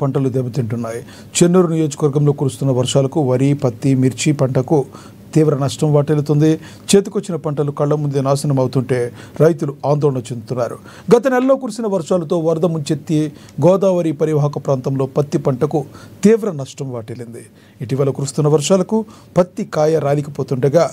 పంటలు దెబ్బతింటున్నాయి. చెన్నూరు నియోజకవర్గంలో కురుస్తున్న వర్షాలకు వరి, పత్తి, మిర్చి పంటకు తీవ్ర నష్టం వాటిల్లుతుంది. చేతికొచ్చిన పంటలు కళ్ల ముందే నాశనం అవుతుంటే రైతులు ఆందోళన చెందుతున్నారు. గత నెలలో కురిసిన వర్షాలతో వరద ముంచెత్తి గోదావరి పరివాహక ప్రాంతంలో పత్తి పంటకు తీవ్ర నష్టం వాటిల్లింది. ఇటీవల కురుస్తున్న వర్షాలకు పత్తి కాయ రాలికిపోతుండగా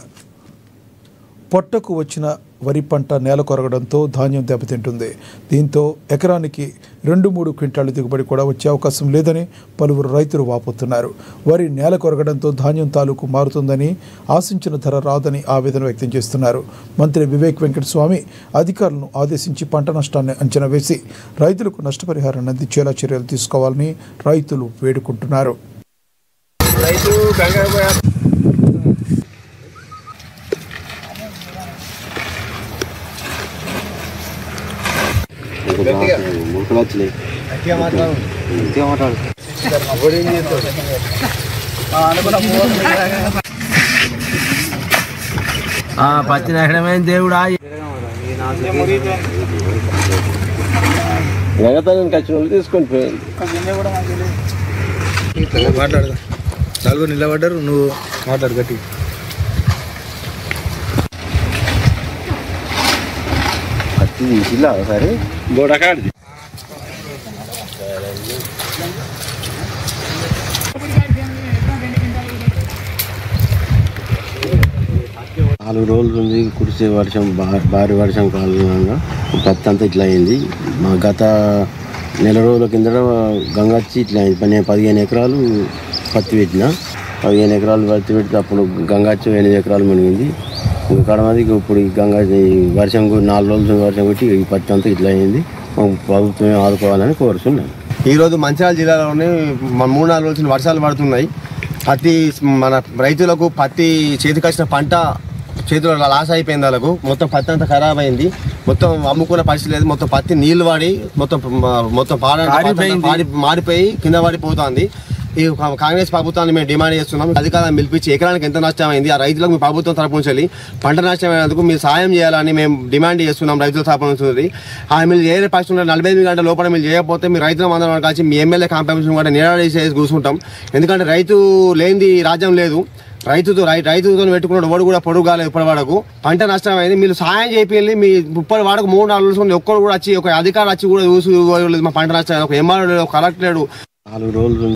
పొట్టకు వచ్చిన వరి పంట నేల కొరగడంతో ధాన్యం దెబ్బతింటుంది. దీంతో ఎకరానికి 2-3 క్వింటాలు దిగుబడి కూడా వచ్చే అవకాశం లేదని పలువురు రైతులు వాపోతున్నారు. వరి నేల కొరగడంతో ధాన్యం తాలూకు మారుతుందని, ఆశించిన ధర రాదని ఆవేదన వ్యక్తం చేస్తున్నారు. మంత్రి వివేక్ వెంకటస్వామి అధికారులను ఆదేశించి పంట నష్టాన్ని అంచనా వేసి రైతులకు నష్టపరిహారాన్ని అందించేలా చర్యలు తీసుకోవాలని రైతులు వేడుకుంటున్నారు. పచ్చి నష్టమైన దేవుడా ఎగతాన్ని ఖచ్చితంగా తీసుకొని పోయింది. మాట్లాడదా నలుగురు నిలబడ్డారు, నువ్వు మాట్లాడు గట్టి. పత్తి తీసిలా సరే గోడకాడిది 4 రోజులు ఉంది కురిసే వర్షం, భారీ వర్షం కారణంగా పత్తి అంతా ఇట్లా అయింది. మా గత నెల రోజుల కిందట గంగచ్చి ఇట్లా అయింది. నేను 15 ఎకరాలు పత్తి పెట్టిన. 15 ఎకరాలు పత్తి పెడితే అప్పుడు గంగచ్చి 8 ఎకరాలు మునిగింది. ఇంకా కడమది ఇప్పుడు వర్షం 4 రోజులు వర్షం కొట్టి ఈ పత్తి అంతా ఇట్లా అయింది. ప్రభుత్వమే ఆదుకోవాలని కోరుతున్నాను. ఈరోజు మంచిర్యాల జిల్లాలోనే 3-4 రోజులు వర్షాలు పడుతున్నాయి. పత్తి మన రైతులకు పత్తి చేతికొచ్చిన పంట చేతిలో లాస్ అయిపోయింది. వాళ్ళకు మొత్తం పత్తి అంతా ఖరాబ్ అయింది. మొత్తం అమ్ముకునే పరిస్థితి లేదు. మొత్తం పత్తి నీళ్లు వాడి మొత్తం మాడిపోయి కింద పడిపోతుంది. ఈ కాంగ్రెస్ ప్రభుత్వాన్ని మేము డిమాండ్ చేస్తున్నాం. అధికారాన్ని పిలిపించి ఎకరానికి ఎంత నష్టం అయింది ఆ రైతులకు మీ ప్రభుత్వం తరపు నుంచి పంట నష్టం అయినందుకు మీరు సాయం చేయాలని మేము డిమాండ్ చేస్తున్నాం. రైతుల తరపు నుంచి మీరు ఏ పరిస్థితుల్లో 48 గంటల లోపల మీరు చేయకపోతే మీ రైతుల అందరం కలిసి మీ ఎమ్మెల్యే కాంపెన్సేషన్ కూడా నిరాదేశేసి కూర్చుంటాం. ఎందుకంటే రైతు లేనిది రాజ్యం లేదు. రైతుతో పెట్టుకున్న వాడు కూడా పొడుగు కాలేదు. ఇప్పటి వరకు పంట నష్టం అయింది. మీరు సాయం చేయాలి. మీ ఇప్పటి వాడకు 3-4 రోజులు ఒక్కరు కూడా వచ్చి ఒక అధికారులు వచ్చి కూడా చూసి మా పంట నష్టం ఒక ఎంఆర్ఓ కలెక్టర్ 4 రోజులు